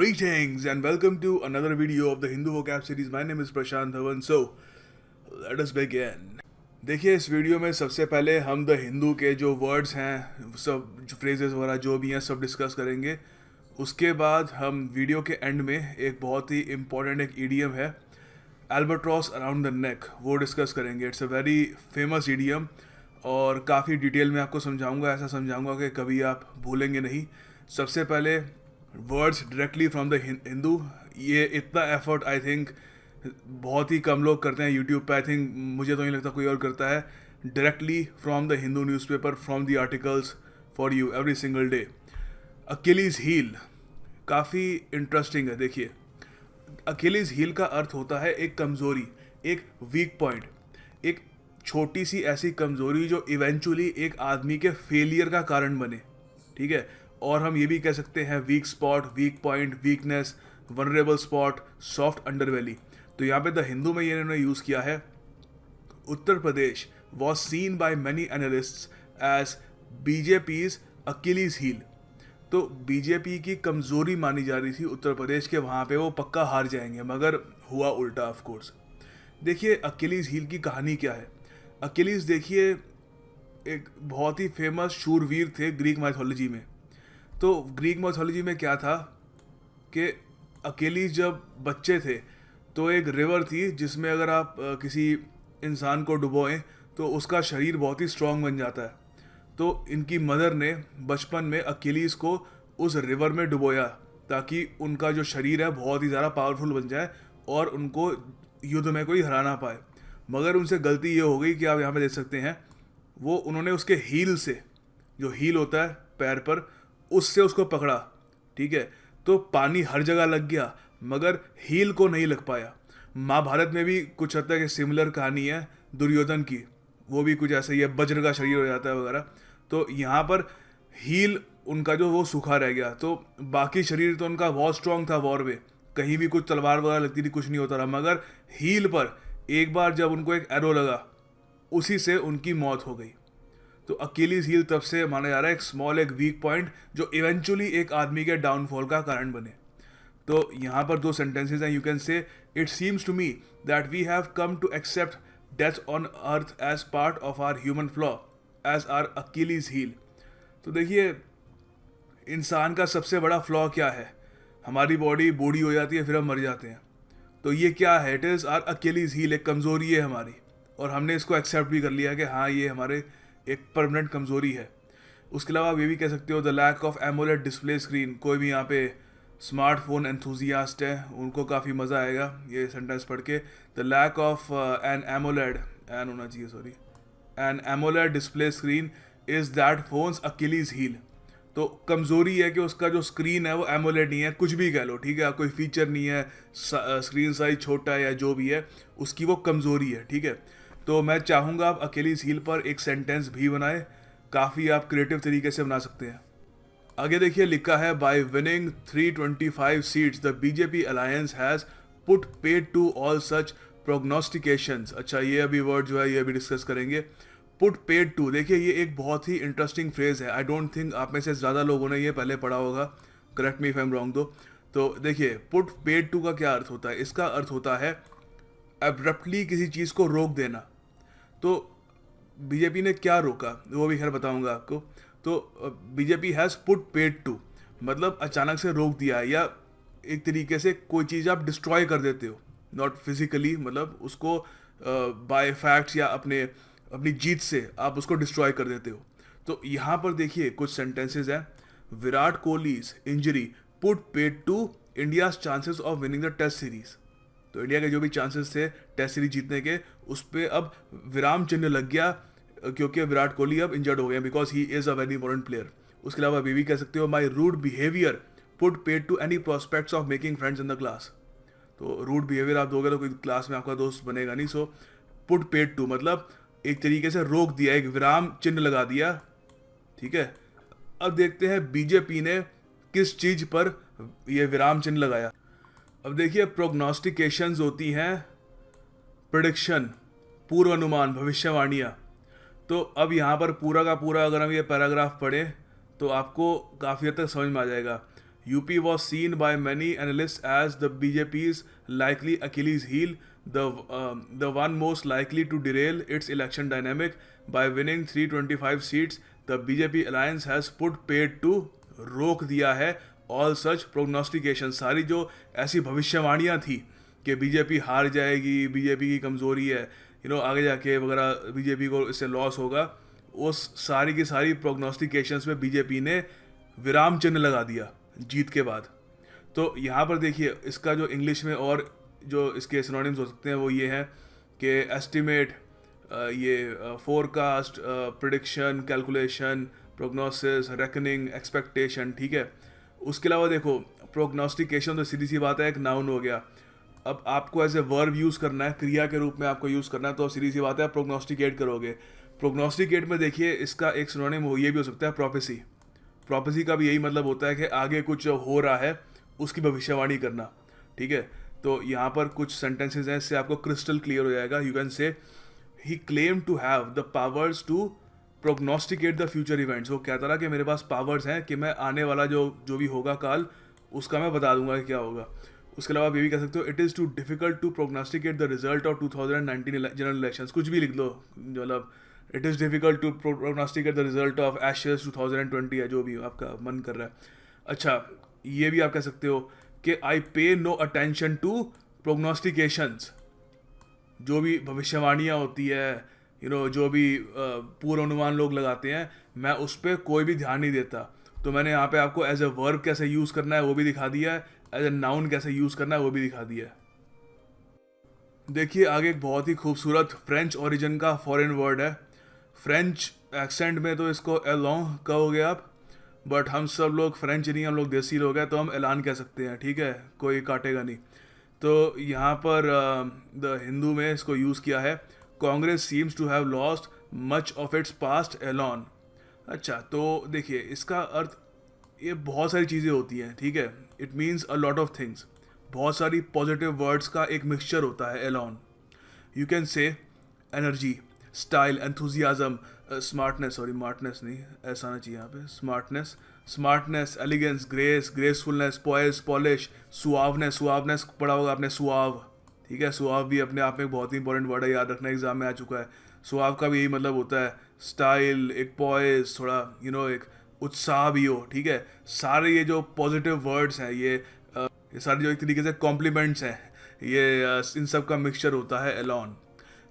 Greetings and welcome to another video of the Hindu Vocab series. My name is Prashant Dhawan. So, let us begin. देखिए इस video में सबसे पहले हम the Hindu के जो वर्ड्स हैं, सब फ्रेजेस वगैरह जो भी हैं सब डिस्कस करेंगे. उसके बाद हम वीडियो के एंड में एक बहुत ही इम्पॉर्टेंट एक ईडियम है एल्बाट्रॉस अराउंड द नेक, वो डिस्कस करेंगे. It's a very famous idiom और काफ़ी डिटेल में आपको समझाऊंगा. ऐसा समझाऊंगा कि कभी आप भूलेंगे नहीं. सबसे पहले words directly from the Hindu. ये इतना एफर्ट आई थिंक बहुत ही कम लोग करते हैं यूट्यूब पे. आई थिंक मुझे तो नहीं लगता कोई और करता है. Directly from the Hindu newspaper, from the articles for you every single day. Achilles heel काफ़ी इंटरेस्टिंग है. देखिए अकेलीज़ हील का अर्थ होता है एक कमज़ोरी, एक वीक पॉइंट, एक छोटी सी ऐसी कमज़ोरी जो इवेंचुअली एक आदमी के फेलियर का कारण बने. ठीक है. और हम ये भी कह सकते हैं weak spot, weak point, weakness, vulnerable spot, soft underbelly. तो यहाँ पे द हिंदू में ये इन्होंने यूज़ किया है. Uttar Pradesh was seen by many analysts as BJP's Achilles heel. तो बीजेपी की कमज़ोरी मानी जा रही थी उत्तर प्रदेश के, वहाँ पे वो पक्का हार जाएंगे, मगर हुआ उल्टा ऑफ कोर्स. देखिए अकेलीज हील की कहानी क्या है. अकेलीज देखिए एक बहुत ही फेमस शूरवीर थे ग्रीक माइथोलॉजी में. तो ग्रीक माइथोलॉजी में क्या था कि अकेलीज जब बच्चे थे तो एक रिवर थी जिसमें अगर आप किसी इंसान को डुबोएं तो उसका शरीर बहुत ही स्ट्रांग बन जाता है. तो इनकी मदर ने बचपन में अकेलीज को उस रिवर में डुबोया ताकि उनका जो शरीर है बहुत ही ज़्यादा पावरफुल बन जाए और उनको युद्ध में कोई हरा ना पाए. मगर उनसे गलती ये हो गई कि आप यहाँ पे देख सकते हैं वो उन्होंने उसके हील से, जो हील होता है पैर पर, उससे उसको पकड़ा. ठीक है. तो पानी हर जगह लग गया मगर हील को नहीं लग पाया. महाभारत में भी कुछ हद तक सिमिलर कहानी है दुर्योधन की, वो भी कुछ ऐसा ही है, वज्र का शरीर हो जाता है वगैरह. तो यहाँ पर हील उनका जो वो सूखा रह गया. तो बाकी शरीर तो उनका बहुत स्ट्रांग था वॉर में, कहीं भी कुछ तलवार वगैरह लगती थी, कुछ नहीं होता रहा. मगर हील पर एक बार जब उनको एक एरो लगा उसी से उनकी मौत हो गई. तो अकेलीज हील तब से माना जा रहा है एक स्मॉल, एक वीक पॉइंट जो इवेंचुअली एक आदमी के डाउनफॉल का कारण बने. तो यहाँ पर दो सेंटेंसेज हैं. You can say it seems to me that we have come to accept death on earth as part of our human flaw as our Achilles heel. तो देखिए इंसान का सबसे बड़ा फ्लॉ क्या है. हमारी बॉडी बूढ़ी हो जाती है फिर हम मर जाते हैं. तो ये क्या है? It is our Achilles heel. एक कमज़ोरी है हमारी और हमने इसको एक्सेप्ट भी कर लिया कि हाँ ये हमारे एक परमानेंट कमज़ोरी है. उसके अलावा आप ये भी कह सकते हो the lack of AMOLED display screen. कोई भी यहाँ पे स्मार्टफोन एंथुजियास्ट है उनको काफ़ी मज़ा आएगा ये सेंटेंस पढ़ के. The lack of an AMOLED, an होना चाहिए sorry, an AMOLED display screen is that phone's Achilles heel. तो कमज़ोरी है कि उसका जो स्क्रीन है वो एमोलेड नहीं है, कुछ भी कह लो. ठीक है. कोई फीचर नहीं है, स्क्रीन साइज छोटा है या जो भी है, उसकी वो कमज़ोरी है. ठीक है. तो मैं चाहूँगा आप अकेलीज हील पर एक सेंटेंस भी बनाएं. काफ़ी आप क्रिएटिव तरीके से बना सकते हैं. आगे देखिए लिखा है by winning 325 seats the BJP alliance has put paid to all such prognostications. अच्छा ये अभी वर्ड जो है ये अभी डिस्कस करेंगे. पुट पेड टू, देखिए ये एक बहुत ही इंटरेस्टिंग फ्रेज़ है. आई डोंट थिंक आप में से ज़्यादा लोगों ने ये पहले पढ़ा होगा. Correct me if I am wrong दो. तो देखिए पुट पेड टू का क्या अर्थ होता है. इसका अर्थ होता है एब्रप्टली किसी चीज़ को रोक देना. तो बीजेपी ने क्या रोका वो भी खैर बताऊंगा आपको. तो BJP has put paid to मतलब अचानक से रोक दिया, या एक तरीके से कोई चीज़ आप डिस्ट्रॉय कर देते हो, नॉट फिजिकली, मतलब उसको बाय फैक्ट्स या अपनी जीत से आप उसको डिस्ट्रॉय कर देते हो. तो यहाँ पर देखिए कुछ सेंटेंसेज हैं. Virat Kohli's injury put paid to India's chances of winning the test series. तो इंडिया के जो भी चांसेस थे टेस्ट सीरीज जीतने के, उस पर अब विराम चिन्ह लग गया क्योंकि विराट कोहली अब इंजर्ड हो गए because he is a very important player. उसके अलावा ये भी कह सकते हो my rude behaviour put paid to any prospects of making friends in the class. तो रूड बिहेवियर आप दोगे तो कोई क्लास में आपका दोस्त बनेगा नहीं. सो पुट पेड टू मतलब एक तरीके से रोक दिया, एक विराम चिन्ह लगा दिया. ठीक है. अब देखते हैं बीजेपी ने किस चीज़ पर यह विराम चिन्ह लगाया. अब देखिए प्रोग्नोस्टिकेशंस होती हैं प्रेडिक्शन, पूर्वानुमान, भविष्यवाणियाँ. तो अब यहाँ पर पूरा का पूरा अगर हम ये पैराग्राफ पढ़ें तो आपको काफ़ी हद तक समझ में आ जाएगा. UP was seen by many analysts as the BJP's likely Achilles heel, the one most likely to derail its election dynamic. By winning 325 seats, the BJP alliance has put paid to रोक दिया है all such प्रोग्नोस्टिकेशन। सारी जो ऐसी भविष्यवाणियाँ थी कि BJP हार जाएगी, बीजेपी की कमज़ोरी है, आगे जाके वगैरह बीजेपी को इससे लॉस होगा, उस सारी की सारी प्रोग्नोस्टिकेशंस में बीजेपी ने विराम चिन्ह लगा दिया जीत के बाद। तो यहाँ पर देखिए इसका जो इंग्लिश में और जो इसके सिनोनिम्स हो सकते हैं वो ये हैं कि एस्टिमेट, ये forecast, prediction, calculation, prognosis, reckoning, expectation, ठीक है। उसके अलावा देखो प्रोग्नोस्टिकेशन तो सीधी सी बात है एक नाउन हो गया। अब आपको एज ए वर्ब यूज़ करना है, क्रिया के रूप में आपको यूज़ करना है, तो सीधी सी बात है प्रोग्नोस्टिकेट करोगे। प्रोग्नोस्टिकेट में देखिए इसका एक सिनोनिम हो ये भी हो सकता है प्रोफेसी। प्रोफेसी का भी यही मतलब होता है कि आगे कुछ हो रहा है उसकी भविष्यवाणी करना, ठीक है। तो यहाँ पर कुछ सेंटेंसेस हैं, इससे आपको क्रिस्टल क्लियर हो जाएगा। You can say he claim to have the powers to prognosticate the future events. वो कहता रहा कि मेरे पास पावर्स हैं कि मैं आने वाला जो भी होगा काल उसका मैं बता दूंगा कि क्या होगा। उसके अलावा आप ये भी कह सकते हो it is too difficult to prognosticate the result of 2019 general elections. कुछ भी लिख लो, मतलब it is difficult to prognosticate the result of Ashes 2020 है, जो भी आपका मन कर रहा है। अच्छा, ये भी आप कह सकते हो कि आई पे नो अटेंशन टू प्रोग्नोस्टिकेशंस। जो भी भविष्यवाणियाँ होती है, जो भी पूर्वानुमान लोग लगाते हैं, मैं उस पर कोई भी ध्यान नहीं देता। तो मैंने यहाँ पे आपको एज ए वर्ब कैसे यूज़ करना है वो भी दिखा दिया है, एज ए नाउन कैसे यूज़ करना है वो भी दिखा दिया है। देखिए आगे एक बहुत ही खूबसूरत फ्रेंच ओरिजिन का फॉरेन वर्ड है। फ्रेंच एक्सेंट में तो इसको एलोन कहोगे आप, बट हम सब लोग फ्रेंच नहीं, हम लोग देसी लोग हैं, तो हम ऐलान कह सकते हैं, ठीक है, कोई काटेगा नहीं। तो यहाँ पर द हिंदू में इसको यूज़ किया है, Congress seems to have lost much of its past elan. अच्छा, तो देखिए इसका अर्थ, ये बहुत सारी चीज़ें होती हैं, ठीक है, it means a lot of things. बहुत सारी पॉजिटिव वर्ड्स का एक मिक्सचर होता है elan. You can say energy, style, enthusiasm, smartness, sorry martness नहीं, ऐसा आना चाहिए यहाँ पे, smartness, elegance, gracefulness, poise, polish, suaveness पढ़ा होगा आपने, सुआव, ठीक है। सुआव भी अपने आप में बहुत ही इंपॉर्टेंट वर्ड है, याद रखना, एग्जाम में आ चुका है। सुआव का भी यही मतलब होता है स्टाइल, एक पॉइज, थोड़ा एक उत्साह भी हो, ठीक है। सारे ये जो पॉजिटिव वर्ड्स हैं, ये सारे जो एक तरीके से कॉम्प्लीमेंट्स हैं, ये इन सब का मिक्सचर होता है एलॉन।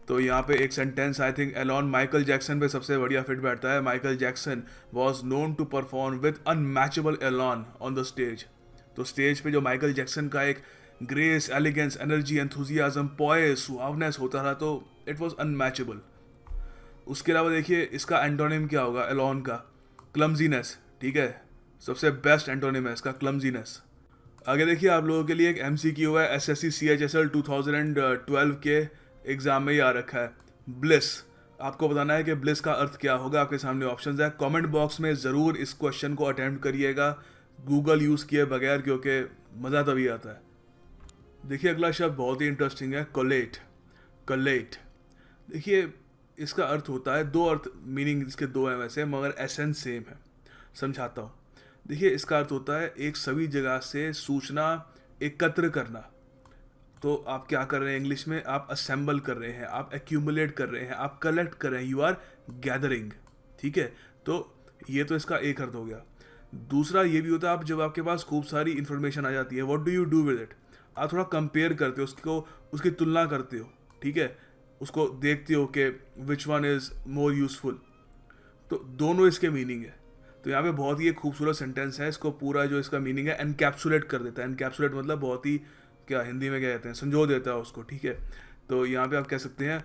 तो यहाँ पे एक sentence I think elan Michael Jackson पे सबसे बढ़िया फिट बैठता है। Michael Jackson was known to perform with unmatchable elan on the stage. तो स्टेज पे जो माइकल जैक्सन का एक grace, elegance, energy, enthusiasm, poise, suaveness होता था, तो इट वॉज अनमैचेबल। उसके अलावा देखिए इसका एंटोनिम क्या होगा एलॉन का, क्लमजीनेस, ठीक है, सबसे बेस्ट एंटोनिम है इसका क्लमजीनेस। आगे देखिए आप लोगों के लिए एक MCQ है, SSC CHSL 2012 के एग्जाम में ही आ रखा है, ब्लिस। आपको बताना है कि ब्लिस का अर्थ क्या होगा। आपके सामने ऑप्शंस है, कमेंट बॉक्स में ज़रूर इस क्वेश्चन को अटेम्प्ट करिएगा गूगल यूज़ किए बगैर, क्योंकि मज़ा तभी आता है। देखिए अगला शब्द बहुत ही इंटरेस्टिंग है, कोलेट। कोलेट देखिए इसका अर्थ होता है, दो अर्थ, मीनिंग इसके दो हैं वैसे, मगर एसेंस सेम है। समझाता हूँ। देखिए इसका अर्थ होता है एक सभी जगह से सूचना एकत्र करना। तो आप क्या कर रहे हैं इंग्लिश में, आप असेंबल कर रहे हैं, आप एक्यूमुलेट कर रहे हैं, आप कलेक्ट कर रहे हैं, यू आर गैदरिंग, ठीक है। तो ये तो इसका एक अर्थ हो गया। दूसरा ये भी होता है, आप जब आपके पास खूब सारी इन्फॉर्मेशन आ जाती है, what do you do with it, आप थोड़ा कंपेयर करते हो उसकी तुलना करते हो, ठीक है, उसको देखते हो कि which one is more useful. तो दोनों इसके मीनिंग है। तो यहाँ पे बहुत ही एक खूबसूरत सेंटेंस है, इसको पूरा जो इसका मीनिंग है एनकैप्सुलेट कर देता है। एनकैप्सुलेट मतलब बहुत ही, क्या हिंदी में क्या कहते हैं, संजो देता है उसको, ठीक है। तो यहाँ पे आप कह सकते हैं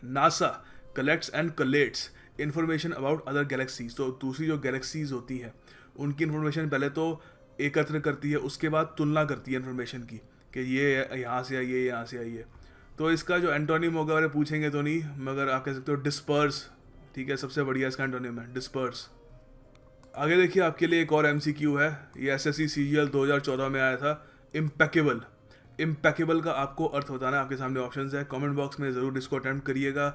NASA collects and collates information about other galaxies. तो दूसरी जो गैलेक्सीज होती हैं उनकी इन्फॉर्मेशन पहले तो एकत्र करती है, उसके बाद तुलना करती है इन्फॉर्मेशन की कि ये यहाँ से आई है, यहाँ से आई है। तो इसका जो एंटोनिम होगा अगर पूछेंगे तो नहीं, मगर आप कह सकते हो डिस्पर्स, ठीक है, सबसे बढ़िया इसका एंटोनिम है डिस्पर्स। आगे देखिए आपके लिए एक और MCQ है, ये SSC CGL 2014 में आया था, इम्पेकेबल। इम्पेकेबल का आपको अर्थ बताना है, आपके सामने ऑप्शंस है, कमेंट बॉक्स में ज़रूर इसको अटेम्प्ट करिएगा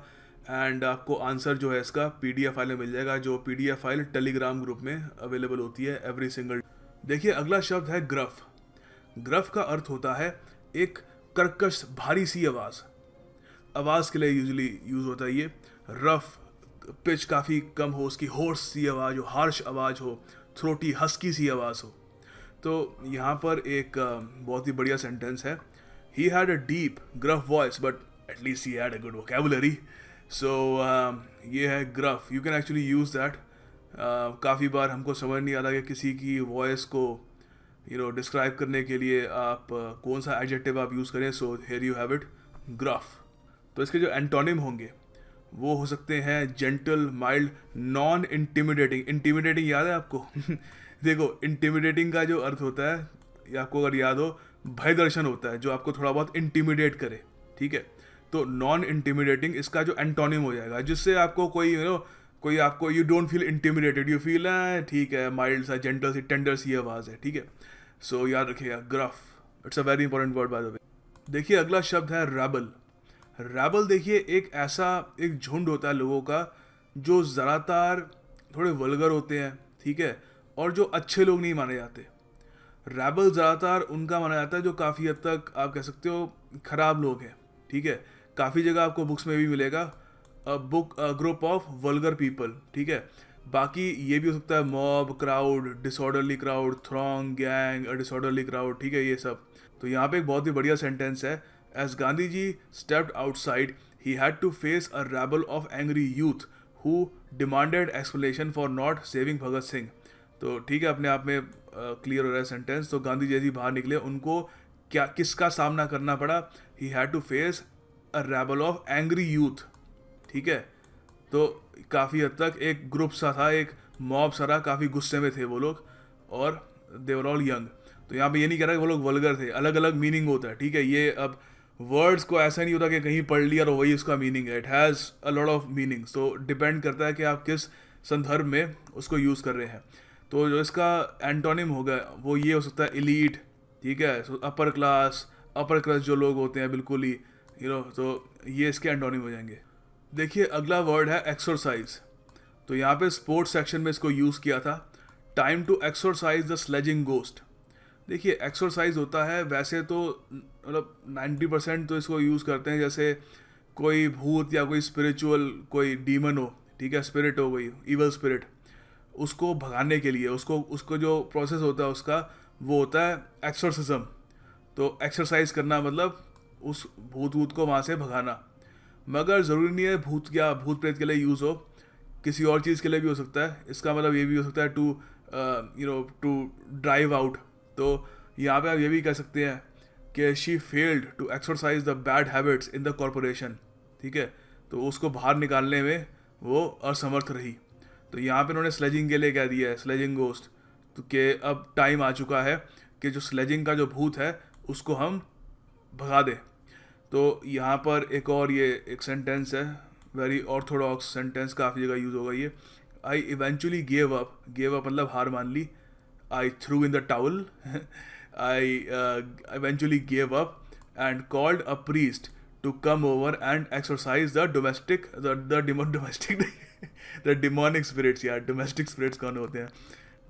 एंड आपको आंसर जो है इसका PDF फाइल में मिल जाएगा, जो PDF फाइल टेलीग्राम ग्रुप में अवेलेबल होती है एवरी सिंगल। देखिए अगला शब्द है ग्रफ। ग्रफ का अर्थ होता है एक कर्कश भारी सी आवाज़। आवाज़ के लिए यूजुअली यूज़ होता है ये। रफ, पिच काफ़ी कम हो, उसकी होर्स सी आवाज़ हो, हार्श आवाज़ हो, थ्रोटी हस्की सी आवाज़ हो। तो यहाँ पर एक बहुत ही बढ़िया सेंटेंस है। He had a deep gruff voice but at least he had a good vocabulary. So ये है gruff. You can actually use that. काफ़ी बार हमको समझ नहीं आता कि किसी की वॉइस को डिस्क्राइब करने के लिए आप कौन सा एडजेक्टिव आप यूज़ करें। So here you have it, gruff. तो इसके जो एंटोनिम होंगे वो हो सकते हैं gentle, mild, non intimidating. Intimidating याद है आपको? देखो इंटिमिडेटिंग का जो अर्थ होता है, या आपको अगर याद हो, भय दर्शन होता है जो आपको थोड़ा बहुत इंटिमिडेट करे, ठीक है। तो नॉन इंटिमिडेटिंग इसका जो एंटोनिम हो जाएगा, जिससे आपको कोई कोई आपको you don't feel intimidated, you feel ठीक है, माइल्ड सा, जेंटल सी, टेंडर सी आवाज़ है, ठीक है। सो याद रखिएगा gruff, it's a very important word by the way. देखिए अगला शब्द है रैबल। रैबल देखिए एक झुंड होता है लोगों का जो ज़्यादातर थोड़े वल्गर होते हैं, ठीक है, और जो अच्छे लोग नहीं माने जाते। रैबल ज़्यादातर उनका माना जाता है जो काफ़ी हद तक आप कह सकते हो ख़राब लोग हैं, ठीक है। काफ़ी जगह आपको बुक्स में भी मिलेगा ग्रुप ऑफ वल्गर पीपल, ठीक है। बाकी ये भी हो सकता है mob, crowd, disorderly crowd, throng, gang, disorderly crowd, ठीक है, ये सब। तो यहाँ पे एक बहुत ही बढ़िया सेंटेंस है। As Gandhi ji stepped outside he had to face a rabble of angry youth who demanded explanation for not saving Bhagat Singh. तो ठीक है, अपने आप में क्लियर हो रहा है सेंटेंस। तो गांधी जैसी बाहर निकले, उनको क्या किसका सामना करना पड़ा? He had to face a rabble of angry youth, ठीक है। तो काफ़ी हद तक एक ग्रुप सा था, एक मॉब सा था, काफ़ी गुस्से में थे वो लोग, और दे वर ऑल यंग। तो यहाँ पे ये नहीं कह रहा कि वो लोग वल्गर थे, अलग अलग मीनिंग होता है, ठीक है। ये अब वर्ड्स को ऐसा नहीं होता कि कहीं पढ़ लिया और वही उसका मीनिंग है। It has a lot of meanings. तो डिपेंड करता है कि आप किस संदर्भ में उसको यूज़ कर रहे हैं। तो जो इसका एंटोनिम होगा वो ये हो सकता है एलीट, ठीक है। सो अपर क्लास जो लोग होते हैं बिल्कुल ही तो ये इसके एंटोनिम हो जाएंगे। देखिए अगला वर्ड है एक्सरसाइज। तो यहाँ पे स्पोर्ट्स सेक्शन में इसको यूज़ किया था। Time to exorcise the sledging ghost. देखिए एक्सरसाइज होता है, वैसे तो मतलब 90% तो इसको यूज़ करते हैं जैसे कोई भूत या कोई स्पिरिचुअल कोई डीमन हो, ठीक है, स्पिरिट हो गई, इवल स्पिरिट, उसको भगाने के लिए उसको जो प्रोसेस होता है उसका, वो होता है एक्सोर्सिज्म। तो एक्सरसाइज करना मतलब उस भूत को वहाँ से भगाना। मगर ज़रूरी नहीं है भूत प्रेत के लिए यूज़ हो, किसी और चीज़ के लिए भी हो सकता है। इसका मतलब ये भी हो सकता है टू ड्राइव आउट। तो यहाँ पे आप ये भी कह सकते हैं कि she failed to exorcise the bad habits in the corporation, ठीक है। तो उसको बाहर निकालने में वो असमर्थ रही। तो यहाँ पे उन्होंने स्लेजिंग के लिए कह दिया है, स्लेजिंग गोस्ट। तो कि अब टाइम आ चुका है कि जो स्लेजिंग का जो भूत है उसको हम भगा दें। तो यहाँ पर एक सेंटेंस है, वेरी ऑर्थोडॉक्स सेंटेंस, काफ़ी जगह यूज़ होगा ये। आई इवेंचुअली गेव अप मतलब हार मान ली। I threw in the towel I eventually gave up and called a priest to come over and exorcise the demonic spirits. यार डोमेस्टिक स्पिरिट्स कौन होते हैं?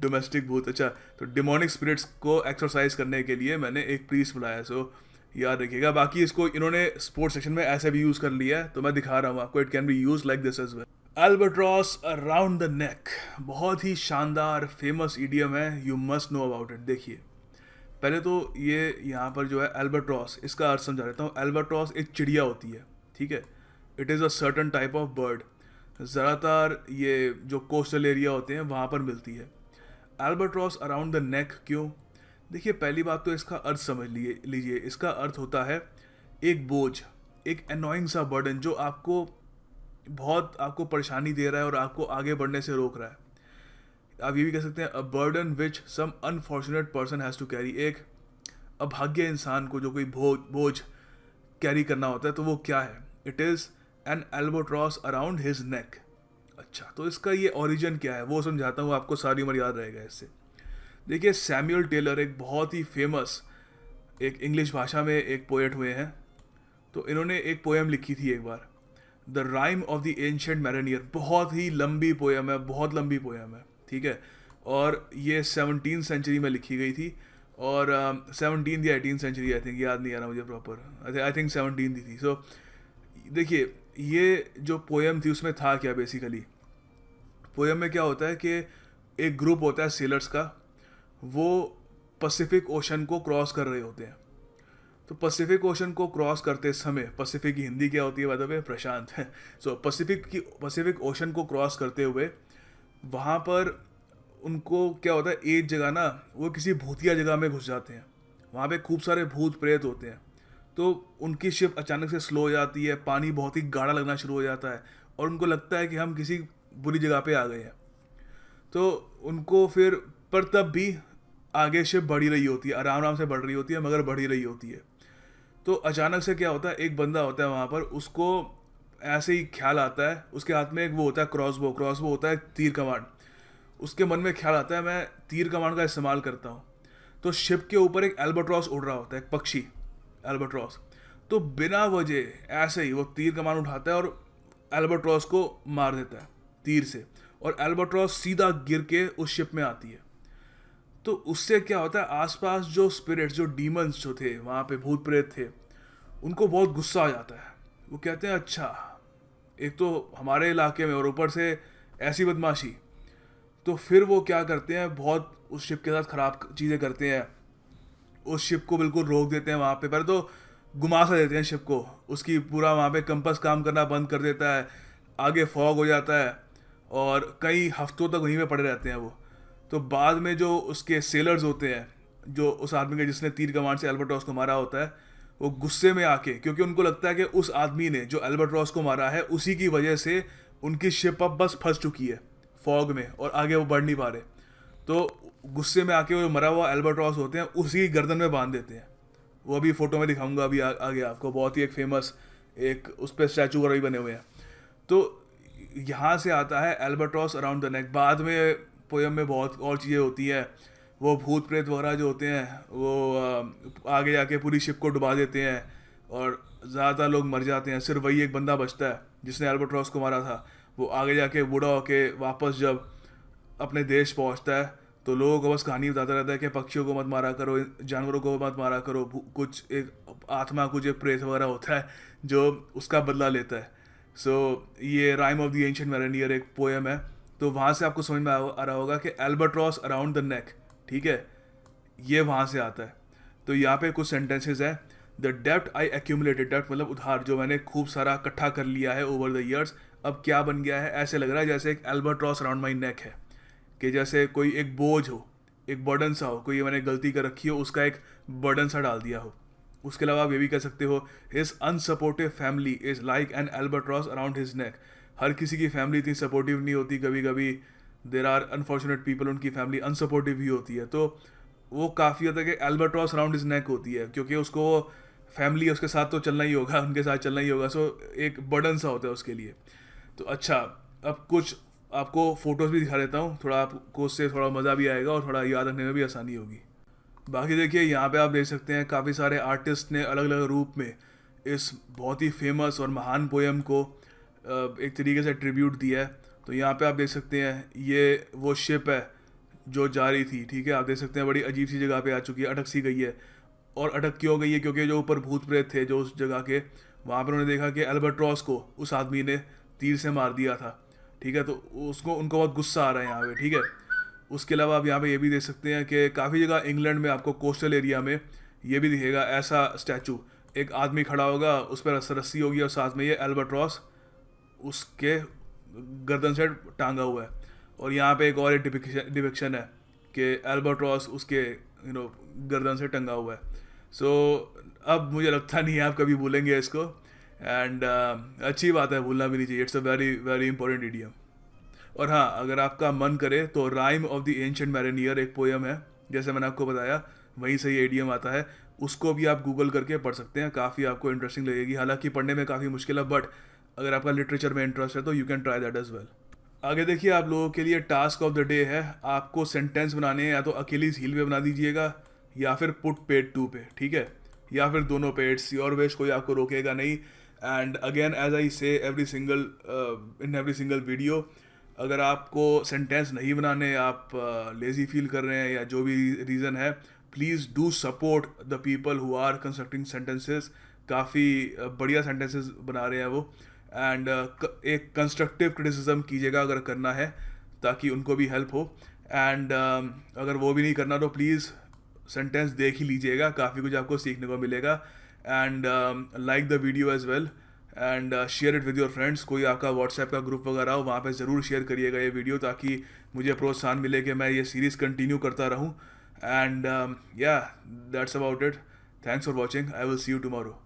डोमेस्टिक भूत, अच्छा। तो डिमोनिक स्पिरिट्स को एक्सरसाइज करने के लिए मैंने एक प्रीस्ट बुलाया। सो याद रखिएगा। बाकी इसको इन्होंने स्पोर्ट्स सेक्शन में ऐसे भी यूज़ कर लिया है, तो मैं दिखा रहा हूँ आपको। It can be use like this as well. Albatross around the neck, बहुत ही शानदार फेमस इडियम है, you must know about it. देखिए पहले तो ये यहाँ पर जो है एल्बाट्रॉस, इसका अर्थ समझा देता हूँ। एल्बाट्रॉस एक चिड़िया होती है, ठीक है। It is a certain type of bird. ज़्यादातर ये जो कोस्टल एरिया होते हैं वहाँ पर मिलती है। एल्बाट्रॉस अराउंड द नेक क्यों? देखिए पहली बात तो इसका अर्थ समझ लीजिए। इसका अर्थ होता है एक बोझ, एक अनोइंग सा बर्डन जो आपको परेशानी दे रहा है और आपको आगे बढ़ने से रोक रहा है। आप ये भी कह सकते हैं a burden which some unfortunate person has to carry. एक अभाग्य इंसान को जो कोई बोझ कैरी करना होता है, तो वो क्या है? It is an albatross around his नेक। अच्छा, तो इसका ये ओरिजिन क्या है वो समझाता हूँ आपको, सारी उम्र याद रहेगा इससे। देखिए सैमुअल टेलर एक बहुत ही फेमस एक इंग्लिश भाषा में एक पोएट हुए हैं। तो इन्होंने एक पोएम लिखी थी एक बार, the rime of the ancient mariner. बहुत ही लंबी पोएम है, बहुत लंबी पोएम है, ठीक है। और ये 17th सेंचुरी में लिखी गई थी, और 17th या 18th सेंचुरी, आई थिंक, याद नहीं आ रहा मुझे प्रॉपर, आई थिंक 17 थी। सो देखिए, ये जो पोएम थी उसमें था क्या बेसिकली। पोएम में क्या होता है कि एक ग्रुप होता है सेलर्स का, वो पैसिफिक ओशन को क्रॉस कर रहे होते हैं। तो पैसिफिक ओशन को क्रॉस करते समय, पैसिफिक की हिंदी क्या होती है बाय द वे, प्रशांत है। सो पैसिफिक ओशन को क्रॉस करते हुए वहाँ पर उनको क्या होता है, एक जगह ना वो किसी भूतिया जगह में घुस जाते हैं। वहाँ पे खूब सारे भूत प्रेत होते हैं। तो उनकी शिप अचानक से स्लो हो जाती है, पानी बहुत ही गाढ़ा लगना शुरू हो जाता है और उनको लगता है कि हम किसी बुरी जगह पे आ गए हैं। तो उनको फिर, पर तब भी आगे शिप बढ़ ही रही होती है, आराम आराम से बढ़ रही होती है, मगर बढ़ ही रही होती है। तो अचानक से क्या होता है, एक बंदा होता है वहाँ पर, उसको ऐसे ही ख्याल आता है, उसके हाथ में एक वो होता है क्रॉसबो होता है, तीर कमान। उसके मन में ख्याल आता है मैं तीर कमान का इस्तेमाल करता हूँ। तो शिप के ऊपर एक एल्बाट्रॉस उड़ रहा होता है, एक पक्षी एल्बाट्रॉस। तो बिना वजह ऐसे ही वो तीर कमान उठाता है और एल्बाट्रॉस को मार देता है तीर से, और एल्बाट्रॉस सीधा गिर के उस शिप में आती है। तो उससे क्या होता है, आसपास जो स्पिरिट्स, जो डीमंस जो थे वहाँ पे, भूत प्रेत थे, उनको बहुत गुस्सा आ जाता है। वो कहते हैं अच्छा, एक तो हमारे इलाके में और ऊपर से ऐसी बदमाशी। तो फिर वो क्या करते हैं, बहुत उस शिप के साथ ख़राब चीज़ें करते हैं। उस शिप को बिल्कुल रोक देते हैं वहाँ पे, पहले तो घुमा सा देते हैं शिप को, उसकी पूरा वहाँ पे कंपास काम करना बंद कर देता है, आगे फॉग हो जाता है और कई हफ्तों तक वहीं पे पड़े रहते हैं वो। तो बाद में जो उसके सेलर्स होते हैं, जो उस आदमी के जिसने तीर कमान से एल्बाट्रॉस को मारा होता है, वो गुस्से में आके, क्योंकि उनको लगता है कि उस आदमी ने जो एल्बाट्रॉस को मारा है उसी की वजह से उनकी शिप अब बस फंस चुकी है फॉग में और आगे वो बढ़ नहीं पा रहे। तो गुस्से में आके वो मरा हुआ एल्बाट्रॉस होते हैं, उसी गर्दन में बांध देते हैं। वो अभी फ़ोटो में दिखाऊंगा अभी आगे आपको, बहुत ही एक फेमस, एक उस पर स्टैचू वगैरह भी बने हुए हैं। तो यहाँ से आता है एल्बाट्रॉस अराउंड द नेक। बाद में पोयम में बहुत और चीज़ें होती हैं, वो भूत प्रेत वगैरह जो होते हैं वो आगे जाके पूरी शिप को डुबा देते हैं और ज़्यादातर लोग मर जाते हैं। सिर्फ वही एक बंदा बचता है जिसने एल्बाट्रॉस को मारा था। वो आगे जाके बूढ़ा होके वापस जब अपने देश पहुंचता है तो लोगों को बस कहानी बताता रहता है कि पक्षियों को मत मारा करो, जानवरों को मत मारा करो, कुछ एक आत्मा, कुछ एक प्रेत वगैरह होता है जो उसका बदला लेता है। सो ये राइम ऑफ द एंशिएंट मैरिनियर एक पोएम है। तो वहाँ से आपको समझ में आ रहा होगा कि एल्बाट्रॉस अराउंड द नेक, ठीक है, ये वहाँ से आता है। तो यहाँ पे कुछ सेंटेंसेस हैं। द डेप्ट आई एक्यूमुलेटेड, डेप्ट मतलब उधार, जो मैंने खूब सारा इकट्ठा कर लिया है ओवर द ईयर्स, अब क्या बन गया है, ऐसे लग रहा है जैसे एक एल्बाट्रॉस अराउंड माई नेक है, कि जैसे कोई एक बोझ हो, एक बर्डन सा हो, कोई ये मैंने गलती कर रखी हो, उसका एक बर्डन सा डाल दिया हो। उसके अलावा आप ये भी कह सकते हो, his unsupportive family is like an albatross around his neck. हर किसी की फैमिली इतनी सपोर्टिव नहीं होती, कभी कभी देर आर अनफॉर्चुनेट पीपल, उनकी फैमिली अनसपोर्टिव भी होती है। तो वो काफ़ी हद तक एल्बाट्रॉस अराउंड हिज नेक होती है, क्योंकि उसको फैमिली है, उसके साथ तो चलना ही होगा, उनके साथ चलना ही होगा। सो एक बर्डन सा होता है उसके लिए। तो अच्छा, अब कुछ आपको फ़ोटोज़ भी दिखा देता हूँ, थोड़ा आपको उससे थोड़ा मज़ा भी आएगा और थोड़ा याद रखने में भी आसानी होगी। बाकी देखिए, यहाँ पे आप देख सकते हैं काफ़ी सारे आर्टिस्ट ने अलग अलग रूप में इस बहुत ही फेमस और महान पोएम को एक तरीके से ट्रिब्यूट दिया है। तो यहाँ पे आप देख सकते हैं, ये वो शिप है जो जा रही थी, ठीक है, आप देख सकते हैं बड़ी अजीब सी जगह पे आ चुकी है, अटक सी गई है। और अटक क्यों गई है, क्योंकि जो ऊपर भूत प्रेत थे जो उस जगह के, वहाँ पर उन्होंने देखा कि एल्बाट्रॉस को उस आदमी ने तीर से मार दिया था, ठीक है। तो उसको उनको बहुत गुस्सा आ रहा है यहाँ पे, ठीक है। उसके अलावा आप यहाँ पे ये भी देख सकते हैं कि काफ़ी जगह इंग्लैंड में आपको कोस्टल एरिया में ये भी दिखेगा ऐसा स्टैचू, एक आदमी खड़ा होगा, उस पर रस्सी होगी और साथ में ये एल्बाट्रॉस उसके गर्दन से टांगा हुआ है। और यहाँ पे एक और एक डिपिक्शन है कि एल्बाट्रॉस उसके गर्दन से टंगा हुआ है। सो अब मुझे लगता नहीं है आप कभी भूलेंगे इसको, एंड अच्छी बात है, भूलना भी नहीं चाहिए। It's a very very important idiom. और हाँ, अगर आपका मन करे तो राइम ऑफ द एंशिएंट मैरिनियर एक पोएम है, जैसे मैंने आपको बताया वहीं से ये इडियम आता है, उसको भी आप गूगल करके पढ़ सकते हैं, काफ़ी आपको इंटरेस्टिंग लगेगी। हालांकि पढ़ने में काफ़ी मुश्किल है, बट अगर आपका लिटरेचर में इंटरेस्ट है तो you can try that as well. आगे देखिए, आप लोगों के लिए टास्क ऑफ द डे है, आपको सेंटेंस बनाने हैं, या तो अकेलीज हील पे बना दीजिएगा या फिर पुट पेड टू पे, ठीक है, या फिर दोनों पे, इट्स योर विश, कोई आपको रोकेगा नहीं। एंड अगेन एज आई से इन एवरी सिंगल वीडियो, अगर आपको सेंटेंस नहीं बनाने, आप लेज़ी फील कर रहे हैं या जो भी रीज़न है, please do support the people who are constructing sentences. काफ़ी बढ़िया सेंटेंसेस बना रहे हैं वो। एंड एक कंस्ट्रक्टिव क्रिटिसिज्म कीजिएगा अगर करना है, ताकि उनको भी हेल्प हो। एंड अगर वो भी नहीं करना तो प्लीज़ सेंटेंस देख ही लीजिएगा, काफ़ी कुछ आपको सीखने को मिलेगा। And like the video as well and share it with your friends. कोई आपका व्हाट्सएप का ग्रुप वगैरह हो, वहाँ पे ज़रूर शेयर करिएगा ये वीडियो, ताकि मुझे प्रोत्साहन मिले कि मैं ये सीरीज़ कंटिन्यू करता रहूँ। एंड या that's about it. Thanks for watching. I will see you tomorrow.